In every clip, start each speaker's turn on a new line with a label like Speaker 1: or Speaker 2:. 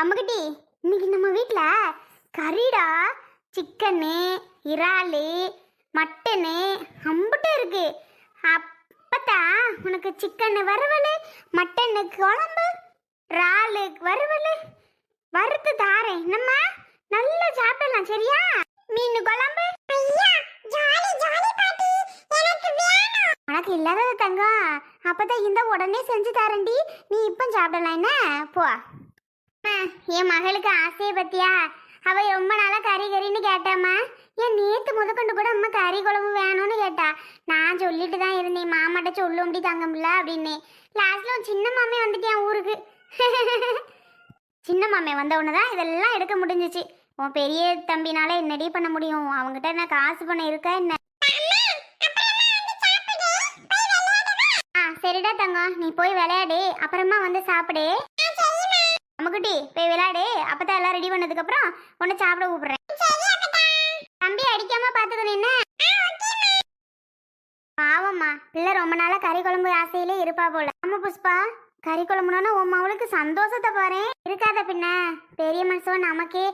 Speaker 1: அம்முக்குட்டி, இன்னைக்கு நம்ம வீட்டில் கறிடா. சிக்கனு, இறாலு, மட்டனு அம்புட்டு இருக்கு. அப்பதான் உனக்கு சிக்கன் வறுவல், மட்டனு குழம்பு, இறாலு வறுவல் வறுத்து தாரேன். நம்ம நல்லா சாப்பிடலாம், சரியா? மீன் குழம்பு உனக்கு இல்லாதது தங்கம். அப்பதான் இந்த உடனே செஞ்சு தரேன்டி. நீ இப்ப சாப்பிடலாம் என்ன? போ. என் மகளுக்கு ஆசையை பத்தியா? அவ ரொம்ப நாளா கறி கறின்னு கேட்டாமா. என் நேத்து முதற்கொண்டு கூட அம்மா கறி குழம்பு வேணும்னு கேட்டா. நான் சொல்லிட்டு தான் இருந்தேன், மாமாட்ட சொல்லும்படி தங்கம்ல அப்படின்னு. லாஸ்ட்ல சின்ன மாமே வந்துட்டேன் ஊருக்கு. சின்ன மாமே வந்த உடனேதான் இதெல்லாம் எடுக்க முடிஞ்சிச்சு. உன் பெரிய தம்பினால என்னடி பண்ண முடியும்? அவங்ககிட்ட என்ன காசு பணம் இருக்கா என்ன? சரிடா தங்கம், நீ போய் விளையாடு, அப்புறமா வந்து சாப்பிடு. அம்முக்குட்டி போய் விளையாடு. அப்பதான் எல்லாம் ரெடி பண்ணதுக்கு அப்புறம் உன்னை சாப்பிட கூப்பிடுறேன். தம்பி அடிக்காம பாத்துக்கணும் என்ன? பாவம்மா, பிள்ளை ரொம்ப நாளா கறி குழம்பு ஆசையிலே இருப்பா போல. ஆமா புஷ்பா, கறி குழம்புனா உன் அவளுக்கு சந்தோஷத்தை பாரு. இருக்காத பின்ன, பெரிய மனுஷன் நமக்கே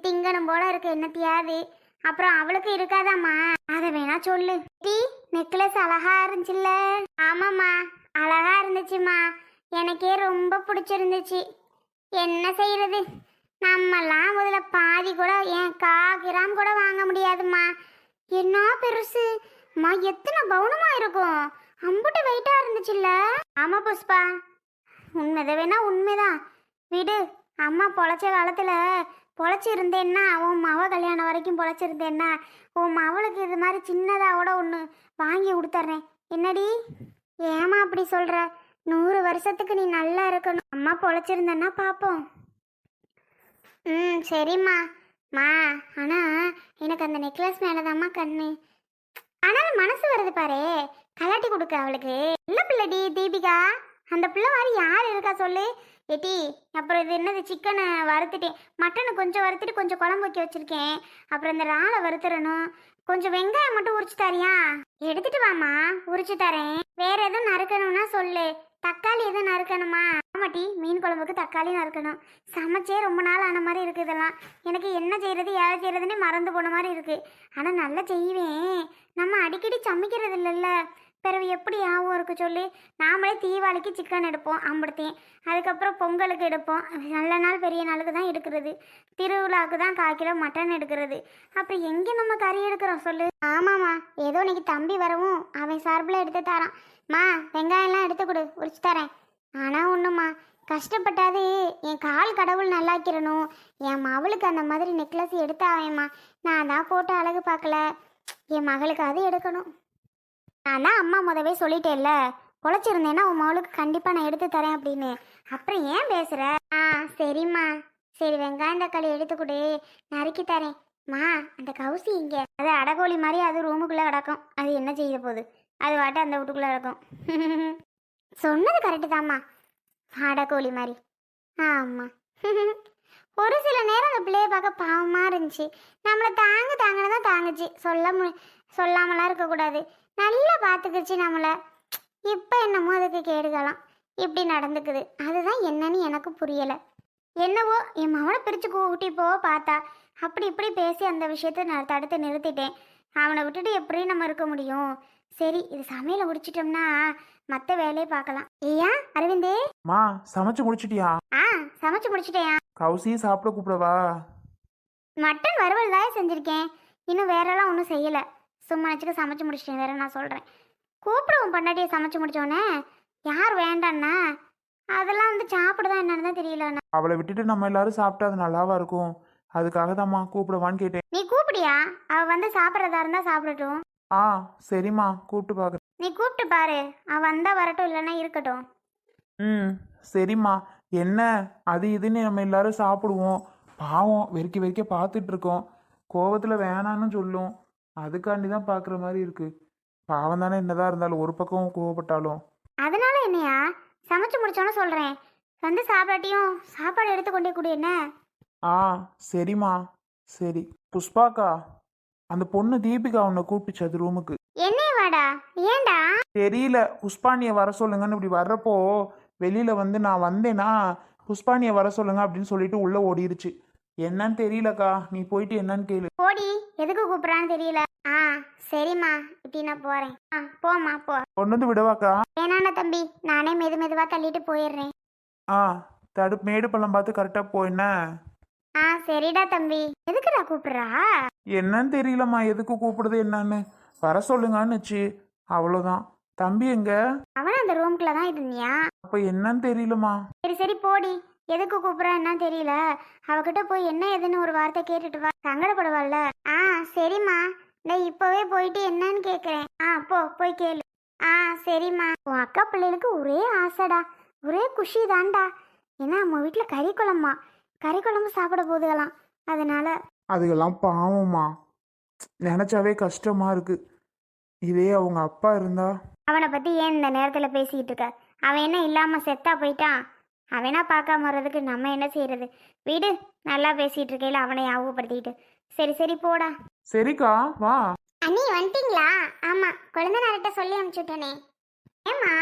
Speaker 1: திங்கணும் போல இருக்கு என்னத்தையாது. அப்புறம் அவளுக்கு இருக்காதாம்மா? அதை வேணா சொல்லு. நெக்லஸ் அழகா இருந்துச்சுல்ல? ஆமாம்மா, அழகா இருந்துச்சுமா. எனக்கே ரொம்ப பிடிச்சிருந்துச்சு. என்ன செய்யறது, நம்மெல்லாம் முதல்ல பாதி கூட ஏன் 1/4 கிராம் கூட வாங்க முடியாதுமா. என்ன பெருசு மா, எத்தனை பவுனமா இருக்கும். அம்புட்டு வெயிட்டா இருந்துச்சுல்ல? ஆமா புஷ்பா, உண்மைதை வேணா உண்மைதான். விடு, அம்மா பொழைச்ச காலத்துல பொழைச்சிருந்தேன்னா, உன் மவ கல்யாணம் வரைக்கும் பொழைச்சிருந்தேன்னா உன் மவளுக்கு இது மாதிரி சின்னதா கூட ஒன்று வாங்கி கொடுத்துட்றேன். என்னடி ஏமா அப்படி சொல்ற? 100 வருஷத்துக்கு நீ நல்லா இருக்கணும். அம்மா பொழைச்சிருந்தேன்னா பார்ப்போம். சரிம்மா. மா, ஆனால் எனக்கு அந்த நெக்லஸ் மேலதாம்மா கண்ணு. ஆனாலும் மனசு வருது பாரு, கலாட்டி கொடுக்க அவளுக்கு. இல்லை பிள்ளைடி தீபிகா, அந்த பிள்ளை மாதிரி யார் இருக்கா சொல்லு. ஏட்டி, அப்புறம் இது என்னது, சிக்கனை வறுத்துட்டேன், மட்டனை கொஞ்சம் வறுத்துட்டு கொஞ்சம் குழம்பு வைக்க வச்சுருக்கேன். அப்புறம் இந்த இறாலை வறுத்துடணும். கொஞ்சம் வெங்காயம் மட்டும் உரிச்சு தரியா? எடுத்துட்டு வாமா, உரிச்சு தரேன். வேற எதுவும் நறுக்கணும்னா சொல்லு. தக்காளி எதுவும் நறுக்கணுமா? ஆமாட்டி, மீன் குழம்புக்கு தக்காளி நறுக்கணும். சமைச்சே ரொம்ப நாள் ஆன மாதிரி இருக்குது. இதெல்லாம் எனக்கு என்ன செய்யறது ஏழை செய்யறதுன்னே மறந்து போன மாதிரி இருக்கு. ஆனால் நல்லா செய்வேன். நம்ம அடிக்கடி சமைக்கிறது இல்லைல்ல, பிறகு எப்படி ஆகும் இருக்கு சொல்லு. நாமளே தீபாவளிக்கு சிக்கன் எடுப்போம், அம்படுத்தேன். அதுக்கப்புறம் பொங்கலுக்கு எடுப்போம், நல்ல நாள் பெரிய நாளுக்கு தான் எடுக்கிறது. திருவிழாவுக்கு தான் 1/4 கிலோ மட்டன் எடுக்கிறது. அப்புறம் எங்கே நம்ம கறி எடுக்கிறோம் சொல்லு. ஆமாம்மா, ஏதோ இன்னைக்கு தம்பி வரவும் அவன் சார்பில் எடுத்து தரான். மா, வெங்காயம்லாம் எடுத்து கொடு, உரிச்சு தரேன். ஆனால் ஒன்றுமா, கஷ்டப்பட்டாது என் கால் கடவுள் நல்லாக்கிறணும். என் மவளுக்கு அந்த மாதிரி நெக்லஸ் எடுத்தாவேம்மா. நான் தான் போட்டு அழகு பார்க்கல, என் மகளுக்கு அது எடுக்கணும். நான் தான் அம்மா முதவே சொல்லிட்டேன்ல, பொழைச்சிருந்தேன்னா உன் மகளுக்கு கண்டிப்பாக நான் எடுத்து தரேன் அப்படின்னு. அப்புறம் ஏன் பேசுகிற? சரிம்மா, சரி வெங்காயம் தக்காளி எடுத்து கொடு, நறுக்கி தரேன். மா, அந்த கவுசி இங்கே, அது அடகோழி மாதிரி அது ரூமுக்குள்ளே கிடக்கும். அது என்ன செய்ய போகுது, அது வாட்டு அந்த வீட்டுக்குள்ளே கிடக்கும். சொன்னது கரெக்டு தாம்மா, அடகோழி மாதிரி. ஆமாம். ஒரு சில நேரம் அந்த பிள்ளைய பார்க்க பாவமாக இருந்துச்சு. நம்மளை தாங்கன்னு தான் தாங்குச்சு. சொல்லாமலாம் இருக்கக்கூடாது. நல்லா பார்த்துக்கிச்சு நம்மளை. இப்போ என்னமோ அதுக்கு கேடுகலாம் இப்படி நடந்துக்குது. அதுதான் என்னன்னு எனக்கு புரியலை. என்னவோ என் மகனை பிரித்து கூட்டி போக பார்த்தா, அப்படி இப்படி பேசி அந்த விஷயத்தை நான் தடுத்து நிறுத்திட்டேன். அவனை விட்டுட்டு எப்படி நம்ம இருக்க முடியும்? சரி, இது சமையலை முடிச்சிட்டோம்னா மற்ற வேலையை பார்க்கலாம். ஏயா அரவிந்தே?
Speaker 2: மா, சமைச்சு முடிச்சிட்டியா?
Speaker 1: சமைச்சு முடிச்சிட்டேயா.
Speaker 2: கவுசி சாப்பிட கூப்பிடவா?
Speaker 1: மட்டன் வறுவல் தான் செஞ்சுருக்கேன், இன்னும் வேறெல்லாம் ஒன்றும் செய்யலை. சும்மா நினச்சிக்க சமைச்சு முடிச்சிட்டேன். வேற நான் சொல்கிறேன், கூப்பிடுவோம் பொண்டாட்டியை சமைச்சு முடிச்சோடனே. யார் வேண்டான்னா அதெல்லாம் வந்து சாப்பிடுதான் என்னன்னு தான் தெரியலண்ணா.
Speaker 2: அவளை விட்டுட்டு நம்ம எல்லாரும் சாப்பிட்டா அது நல்லாவா இருக்கும்? அதுக்காக தான்மா கூப்பிடவான்னு கேட்டேன்.
Speaker 1: நீ கூப்பிடியா? அவள் வந்து சாப்பிட்றதா இருந்தால் சாப்பிடட்டும்.
Speaker 2: சரிம்மா, கூப்பிட்டு பார்க்குறேன்.
Speaker 1: நீ கூப்பிட்டு பாரு, அவள் வந்தால் வரட்டும், இல்லைன்னா இருக்கட்டும்.
Speaker 2: சரிம்மா. என்ன அது இதுன்னு நம்ம எல்லாரும் சாப்பிடுவோம். பாவம் வெறிக்க வெறிக்க பார்த்துட்டு இருக்கோம். கோவத்தில் வேணான்னு சொல்லும், அதுக்காண்டி தான் பார்க்குற மாதிரி இருக்கு. பாவம் தானே, என்னதான் இருந்தாலும் ஒரு பக்கம் கோவப்பட்டாலும்.
Speaker 1: அதனால என்னையா, சமைச்சு முடிச்சோன்னு சொல்கிறேன், வந்து சாப்பிடாட்டியும் சாப்பாடு எடுத்து கொண்டே கொடு. என்ன?
Speaker 2: சரிம்மா. சரி புஷ்பாக்கா, அந்த பொண்ணு தீபிகா உன்னை கூப்பிடுச்சு அது ரூமுக்கு.
Speaker 1: என்னைய வாடா? ஏண்டா?
Speaker 2: தெரியல, புஷ்பாண்டியை வர சொல்லுங்கன்னு இப்படி வர்றப்போ வெளியில வந்து நான் வந்தேன்னா புஷ்பானியை வர சொல்லுங்க அப்படின்னு சொல்லிட்டு உள்ள ஓடிருச்சு. என்னன்னு தெரியலக்கா, நீ போயிட்டு என்னன்னு கேளு.
Speaker 1: போடி, எதுக்கு கூப்பிடுறான்னு தெரியல. ஆ சரிம்மா, இப்படி நான் போறேன். போம்மா போ.
Speaker 2: கொண்டு வந்து விடவாக்கா?
Speaker 1: வேணாண்ணா தம்பி, நானே மெதுவா தள்ளிட்டு போயிடுறேன்.
Speaker 2: ஆ, மேடு பள்ளம் பார்த்து கரெக்டா போ. என்ன?
Speaker 1: சரிடா தம்பி. எதுக்குடா கூப்பிடுறா?
Speaker 2: என்னன்னு தெரியலம்மா, எதுக்கு கூப்பிடுது என்னன்னு. வர சொல்லுங்கன்னுச்சு, அவ்வளோதான். தம்பி எங்க?
Speaker 1: அவன் அந்த ரூம்குள்ள தான் இருந்தியா?
Speaker 2: அப்ப என்னன்னு தெரியலம்மா.
Speaker 1: சரி போடி, எதுக்கு கூப்பிடுறா என்னன்னு தெரியல. அவகிட்ட போய் என்ன ஏதுன்னு ஒரு வார்த்தை கேட்டுட்டு வா, சங்கடப்படுவாள்ல. சரிம்மா, நான் இப்பவே போயிட்டு என்னன்னு கேக்குறேன். போய் கேளு. சரிம்மா. உன் அக்கா பிள்ளைகளுக்கு ஒரே ஆசைடா, ஒரே குஷி தான்டா. ஏன்னா நம்ம வீட்டுல கறி குழம்பு சாப்பிட போதுகலாம். அதனால
Speaker 2: அதுக்கெல்லாம் பாவம்மா, நினைச்சாவே கஷ்டமா இருக்கு. இதே அவங்க அப்பா இருந்தா.
Speaker 1: அவனை பத்தி ஏன் இந்த நேரத்துல பேசிக்கிட்டு இருக்க? அவன் என்ன இல்லாம செத்தா போயிட்டான்? அவனா பார்க்காம வர்றதுக்கு நம்ம என்ன செய்யறது? வீடு நல்லா பேசிட்டு இருக்கையில அவனை ஞாபகப்படுத்திக்கிட்டு. சரி போடா.
Speaker 2: சரிக்கா, வா.
Speaker 1: அண்ணி வந்துட்டீங்களா? ஆமா, குழந்தைனார்கிட்ட சொல்லி அனுப்பிச்சுட்டேனே. ஏம்மா,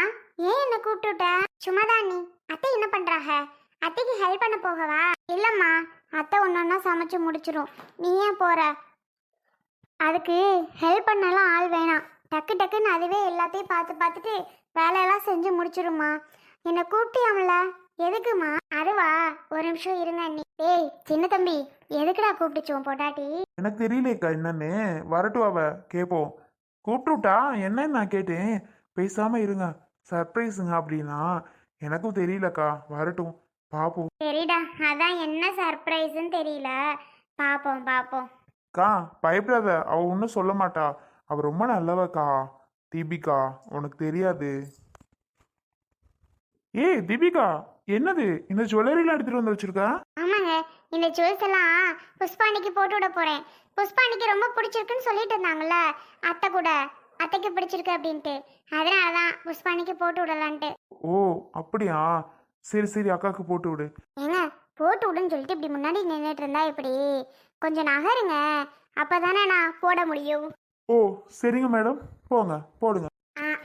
Speaker 1: ஏன் என்ன கூப்பிட்டுட்ட? சும்மாதான் அண்ணி. அத்தை என்ன பண்றாங்க? அத்தைக்கு ஹெல்ப் பண்ண போகவா? இல்லம்மா, அத்தை ஒன்னொன்னா சமைச்சு முடிச்சிரும். நீ ஏன் போற? அதுக்கு ஹெல்ப் பண்ணலாம் ஆள் வேணாம். டக்குன்னு அதுவே எல்லாத்தையும் பார்த்துட்டு வேலையெல்லாம் செஞ்சு முடிச்சிருமா. என்னை கூப்பிட்டியாமல, எதுக்குமா? அதுவா, ஒரு நிமிஷம் இருங்க அண்ணி. சின்ன தம்பி, எதுக்குடா கூப்பிட்டுச்சோம் பொட்டாட்டி?
Speaker 2: எனக்கு தெரியலக்கா என்னன்னு. வரட்டும், அவ கேட்போம். கூப்பிட்டுட்டா என்னன்னு நான் கேட்டேன். பேசாம இருங்க, சர்ப்ரைஸுங்க அப்படின்னா. எனக்கும் தெரியலக்கா, வரட்டும் பாப்போம்.
Speaker 1: சரிடா, அதான் என்ன சர்ப்ரைஸ்ன்னு தெரியல. பாப்போம்.
Speaker 2: அக்கா பயப்படாத, அவ ஒன்றும் சொல்ல மாட்டா. அவ ரொம்ப நல்லவக்கா. தீபிகா, உனக்கு தெரியாது. தீபிகா, என்னது இந்த ஜுவல்லரிலாம் எடுத்துட்டு வந்து வச்சிருக்கா?
Speaker 1: ஆமாங்க, இந்த ஜுவல்ஸ் எல்லாம் புஷ்பாண்டிக்கு போட்டு விட போறேன். புஷ்பாண்டிக்கு ரொம்ப பிடிச்சிருக்குன்னு சொல்லிட்டு இருந்தாங்கல்ல அத்தை கூட. அத்தைக்கு பிடிச்சிருக்கு அப்படின்ட்டு, அதனாலதான் புஷ்பாண்டிக்கு போட்டு விடலான்ட்டு.
Speaker 2: ஓ அப்படியா? சரி அக்காவுக்கு போட்டு விடு.
Speaker 1: ஏங்க, போட்டு விடுன்னு சொல்லிட்டு இப்படி முன்னாடி நின்றுட்டு இருந்தா இப்படி கொஞ்சம் நகருங்க, அப்பதானே நான் போட முடியும்.
Speaker 2: ஓ சரிங்க மேடம், போங்க போடுங்க.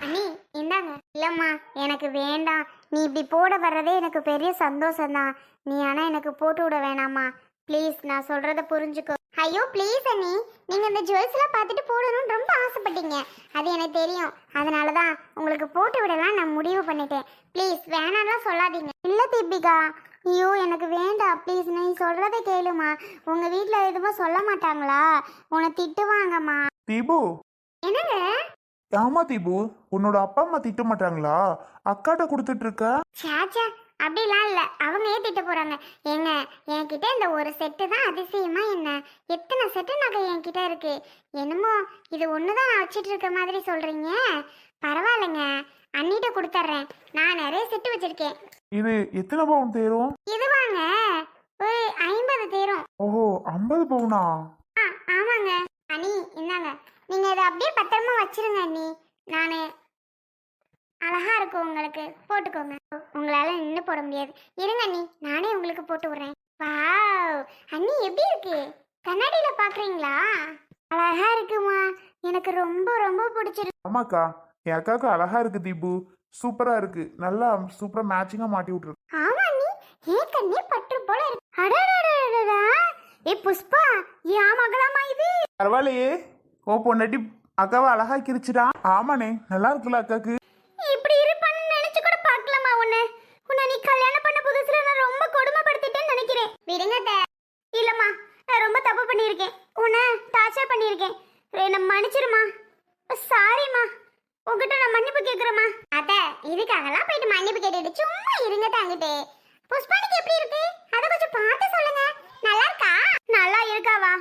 Speaker 1: அண்ணி இந்தாங்க. இல்லம்மா, எனக்கு வேண்டாம். நீ இப்படி போட வர்றதே எனக்கு பெரிய சந்தோஷம்தான். நீ ஆனா எனக்கு போட்டு விட வேணாமா ப்ளீஸ். நான் சொல்றத புரிஞ்சுக்கோ. ஐயோ ப்ளீஸ் அண்ணி, நீங்க இந்த ஜுவல்ஸ்லாம் பார்த்துட்டு போடணும்னு ரொம்ப ஆசைப்பட்டீங்க, அது எனக்கு தெரியும். அதனாலதான் உங்களுக்கு போட்டு விடலாம் நான் முடிவு பண்ணிட்டேன். ப்ளீஸ் வேணாம்லாம் சொல்லாதீங்க. இல்ல தீபிகா, ஐயோ எனக்கு வேண்டாம் ப்ளீஸ், நீ சொல்றதை கேளுமா. உங்க வீட்ல எதுவும் சொல்ல மாட்டாங்களா? உன்னை திட்டுவாங்கம்மா.
Speaker 2: தீபு.
Speaker 1: என்னங்க?
Speaker 2: ஆமா தீபு, உன்னோட அப்பா அம்மா திட்ட மாட்டாங்களா? அக்காட்ட கொடுத்துட்டு இருக்க.
Speaker 1: சாச்சா, அப்படிலாம் இல்ல, அவங்க ஏன் திட்ட போறாங்க? ஏங்க, என்கிட்ட இந்த ஒரு செட்டு தான் அதிசயமா என்ன? எத்தனை செட்டு நகை என்கிட்ட இருக்கு. என்னமோ இது ஒண்ணுதான் நான் வச்சிட்டு இருக்க மாதிரி சொல்றீங்க. பரவாயில்லைங்க, அண்ணிட்ட கொடுத்துட்றேன். நான் நிறைய செட்டு வச்சிருக்கேன்.
Speaker 2: இது எத்தனை பவுன் தேரும்?
Speaker 1: இது வாங்க, ஒரு 50 தேரும்.
Speaker 2: ஓஹோ, 50 பவுனா?
Speaker 1: ஆமாங்க. அண்ணி இந்தாங்க, நீங்க இதை அப்படியே பத்திரமா வச்சிருங்க அண்ணி. நானு அழகா இருக்கும் உங்களுக்கு, போட்டுக்கோங்க. உங்களால நின்று போட முடியாது. இருங்க அண்ணி, நானே உங்களுக்கு போட்டு விடுறேன். வாவ் அண்ணி, எப்படி இருக்கு? கண்ணாடியில பாக்குறீங்களா? அழகா இருக்குமா, எனக்கு ரொம்ப பிடிச்சிருக்கு.
Speaker 2: ஆமாக்கா, என் அக்காவுக்கு அழகா இருக்கு தீபு, சூப்பரா இருக்கு. நல்லா சூப்பரா மேட்சிங்கா மாட்டி விட்டுருக்கு.
Speaker 1: ஆமா அண்ணி, ஏன் கண்ணே பட்டு போல இருக்கு. அடடடடடா, புஷ்பா, ஏன் மகளாமா இது?
Speaker 2: பரவாயில்லையே, ஓ பொண்டாட்டி அக்காவை அழகா கிரிச்சுடா. ஆமாண்ணே, நல்லா இருக்குல்ல அக்காக்கு?
Speaker 1: இப்படி இருப்பான்னு நினைச்சு கூட பார்க்கலாமா? உன்னை நீ கல்யாணம் பண்ண புதுசுல நான் ரொம்ப கொடுமைப்படுத்திட்டேன்னு நினைக்கிறேன். விடுங்க. இல்லம்மா, நான் ரொம்ப தப்பு பண்ணியிருக்கேன். உன்னை டார்ச்சர் பண்ணியிருக்கேன். என்ன மன்னிச்சிருமா. சாரிம்மா, உங்ககிட்ட நான் மன்னிப்பு கேட்குறேம்மா. அத்தை, இதுக்காகலாம் போயிட்டு மன்னிப்பு கேட்டுட்டு சும்மா இருங்க தாங்கிட்டே. புஷ்பானிக்கு எப்படி இருக்கு? அதை கொஞ்சம் பார்த்து சொல்லுங்க. நல்லா இருக்கா? நல்லா இருக்காவா?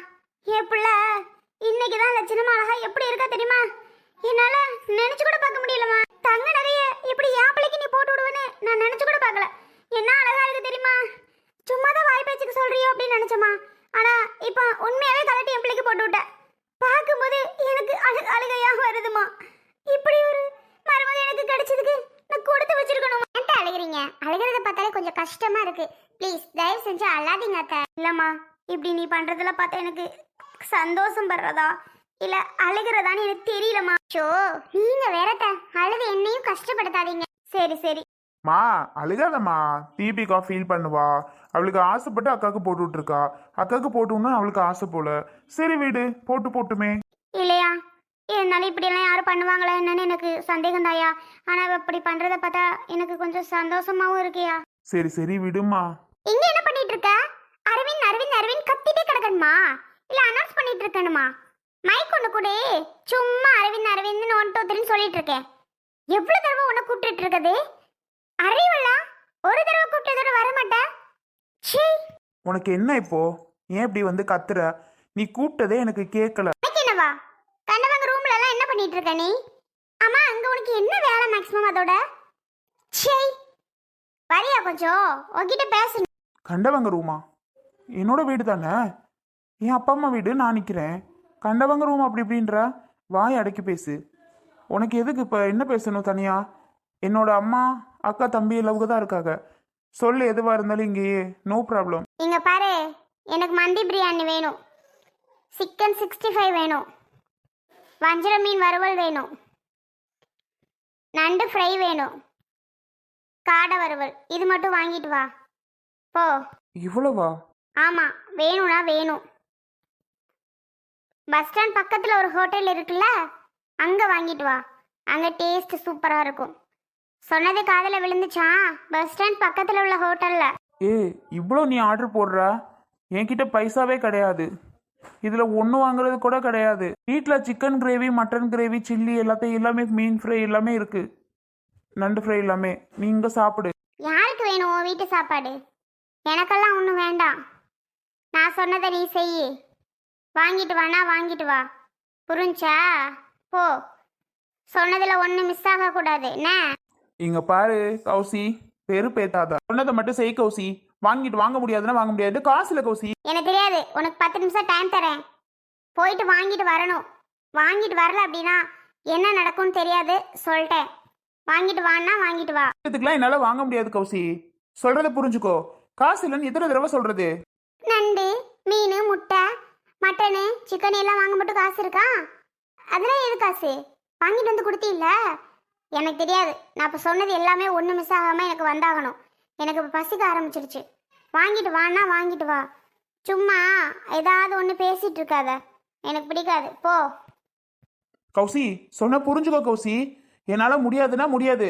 Speaker 1: என் பிள்ளை இன்னைக்குதான் லட்சணமா அழகா எப்படி இருக்கா தெரியுமா? என்னால நினைச்சு கூட பார்க்க முடியலமா. தங்க நகைய இப்படி என் பிள்ளைக்கு நீ போட்டு விடுவேன்னு நான் நினைச்சு கூட பார்க்கல. என்ன அழகா இருக்கு தெரியுமா? சும்மாதான் வாய் பேச்சுக்கு சொல்றியோ அப்படின்னு நினைச்சமா. ஆனா இப்ப உண்மையாவே கலட்டி என் பிள்ளைக்கு போட்டு விட்ட. பார்க்கும்போது எனக்கு அழுகையா வருதுமா. இப்படி ஒரு மருமக எனக்கு கிடைச்சதுக்கு நான் கொடுத்து வச்சிருக்கணும். ஏன்ட்ட அழுகிறீங்க? அழுகிறத பார்த்தாலே கொஞ்சம் கஷ்டமா இருக்கு. ப்ளீஸ் தயவு செஞ்சு அழாதீங்க அத்தை. இல்லம்மா, இப்படி நீ பண்றதுல பார்த்தா எனக்கு சந்தோஷம் படுறதா இல்ல அழுகிறதான்னு எனக்கு தெரியலமா. ஷோ, நீங்க வேறத்த அழுது என்னையும் கஷ்டப்படுத்தாதீங்க. சரி
Speaker 2: மா அழுகாதம்மா. தீபிகா ஃபீல் பண்ணுவா. அவளுக்கு ஆசைப்பட்டு அக்காவுக்கு போட்டு விட்டுருக்கா. அக்காவுக்கு போட்டுன்னா அவளுக்கு ஆசை போல. சரி வீடு போட்டு போட்டுமே.
Speaker 1: இல்லையா இருந்தாலும் இப்படியெல்லாம் யாரும் பண்ணுவாங்களா என்னன்னு எனக்கு சந்தேகம் தாயா. ஆனால் அவ இப்படி பண்ணுறத பார்த்தா எனக்கு கொஞ்சம் சந்தோஷமாவும் இருக்கியா.
Speaker 2: சரி சரி விடுமா.
Speaker 1: இங்க என்ன பண்ணிட்டு இருக்க? அரவிந்த் அரவிந்த் அரவிந்த் கத்திட்டே கிடக்கணுமா இல்ல அனௌன்ஸ் பண்ணிட்டு இருக்கணுமா? மைக் ஒண்ணு கூட சும்மா அரவிந்த் அரவிந்த்னு 1 2 3 சொல்லிட்டு இருக்கேன். எவ்வளவு தடவை உன்னை கூப்பிட்டு இருக்குது? அறிவலா ஒரு தடவை கூப்பிட்டதோட வர மாட்டேன். சீ,
Speaker 2: உனக்கு என்ன இப்போ? ஏன் இப்படி வந்து கத்துற? நீ கூப்பிட்டதே எனக்கு கேட்கல.
Speaker 1: உனக்கு என்னவா? கண்டவங்க ரூம்ல எல்லாம் என்ன பண்ணிட்டு இருக்க நீ? ஆமா அங்க உனக்கு என்ன வேலை மேக்ஸிமம் அதோட? சீ, வரியா கொஞ்சம் உன்கிட்ட பேசணும்.
Speaker 2: கண்டவங்க ரூமா? என்னோட வீடு தானே. என் அப்பா அம்மா வீடு, நான் நிற்கிறேன். கண்டவங்க ரூம் அப்படி இப்படின்ற வாய் அடக்கி பேசு. உனக்கு எதுக்கு இப்போ என்ன பேசணும் தனியா? என்னோட அம்மா அக்கா தம்பி எல்லாவுக்கு தான் இருக்காங்க. சொல்லு, எதுவாக இருந்தாலும் இங்கேயே நோ ப்ராப்ளம்.
Speaker 1: இங்க பாரு, எனக்கு மந்தி பிரியாணி வேணும், சிக்கன் 65 வேணும், வஞ்சர மீன் வறுவல் வேணும், நண்டு ஃப்ரை வேணும், காடை வறுவல். இது மட்டும் வாங்கிட்டு வா போ.
Speaker 2: இவ்வளவா?
Speaker 1: ஆமா வேணும்னா வேணும். பஸ் ஸ்டாண்ட் பக்கத்துல ஒரு ஹோட்டல் இருக்குல்ல, அங்க வாங்கிட்டு வா. அங்க டேஸ்ட் சூப்பரா இருக்கும். சொன்னது காதுல விழுந்துச்சா? பஸ் ஸ்டாண்ட் பக்கத்துல உள்ள ஹோட்டல்ல.
Speaker 2: இவ்வளோ நீ ஆர்டர் போடுற? என்கிட்ட பைசாவே கிடையாது. இதில் ஒன்று வாங்குறது கூட கிடையாது. வீட்டில் chicken gravy, mutton gravy, chilli எல்லாமே, மீன் ஃப்ரை எல்லாமே இருக்கு, நண்டு ஃப்ரை எல்லாமே. நீ இங்கே சாப்பிடு.
Speaker 1: யாருக்கு வேணும் உன் வீட்டு சாப்பாடு? எனக்கெல்லாம் ஒன்றும் வேண்டாம். நான் சொன்னதை நீ செய். வாங்கிட்டு வானா வாங்கிட்டு வா, புரிஞ்சா? போ. சொன்னதில் ஒன்று மிஸ் ஆகக்கூடாது என்ன?
Speaker 2: இங்க பாரு கௌசி, பெரு பேத்தாத. சொன்னதை மட்டும் செய் கௌசி. வாங்க முடியாதுன்னா வாங்க முடியாது. காசு இல்லை கௌசி.
Speaker 1: எனக்கு தெரியாது. உனக்கு 10 நிமிஷம் டைம் தரேன். போயிட்டு வாங்கிட்டு வரணும். வாங்கிட்டு வரல அப்படின்னா என்ன நடக்கும்னு தெரியாது, சொல்லிட்டேன். வாங்கிட்டு வான்னா வாங்கிட்டு வா.
Speaker 2: இதுக்கெல்லாம் என்னால வாங்க முடியாது கௌசி. சொல்றத புரிஞ்சுக்கோ. காசு இல்லைன்னு எத்தனை தடவை சொல்றது?
Speaker 1: நண்டு, மீன், முட்டை, மட்டனு, சிக்கன் எல்லாம் வாங்க மட்டும் காசு இருக்கா? அதெல்லாம் எது காசு? வாங்கிட்டு வந்து கொடுத்தீல்ல? எனக்கு தெரியாது. நான் இப்போ சொன்னது எல்லாமே ஒன்று மிஸ் ஆகாமல் எனக்கு வந்தாகணும். எனக்கு இப்போ பசிக்க ஆரம்பிச்சிருச்சு. வாங்கிட்டு வான்னா வாங்கிட்டு வா. சும்மா ஏதாவது ஒன்று பேசிட்டு இருக்காத, எனக்கு பிடிக்காது. போ.
Speaker 2: கௌசி சொன்ன புரிஞ்சுக்கோ கௌசி. என்னால முடியாதுன்னா முடியாது.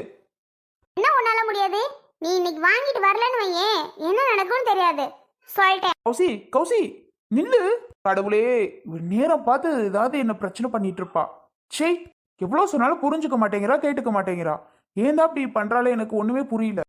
Speaker 1: என்ன உன்னால முடியாது? நீ இன்னைக்கு வாங்கிட்டு வரலன்னு வையேன், என்ன நடக்கும்னு தெரியாது, சொல்லிட்டேன்.
Speaker 2: கௌசி கௌசி நில்லு. கடவுளே, நேரம் பார்த்து ஏதாவது என்ன பிரச்சனை பண்ணிட்டு இருப்பா. சே, எவ்வளோ சொன்னாலும் புரிஞ்சுக்க மாட்டேங்கிறா, கேட்டுக்க மாட்டேங்கிறா. ஏன் தான் அப்படி பண்றாலே எனக்கு ஒண்ணுமே புரியல.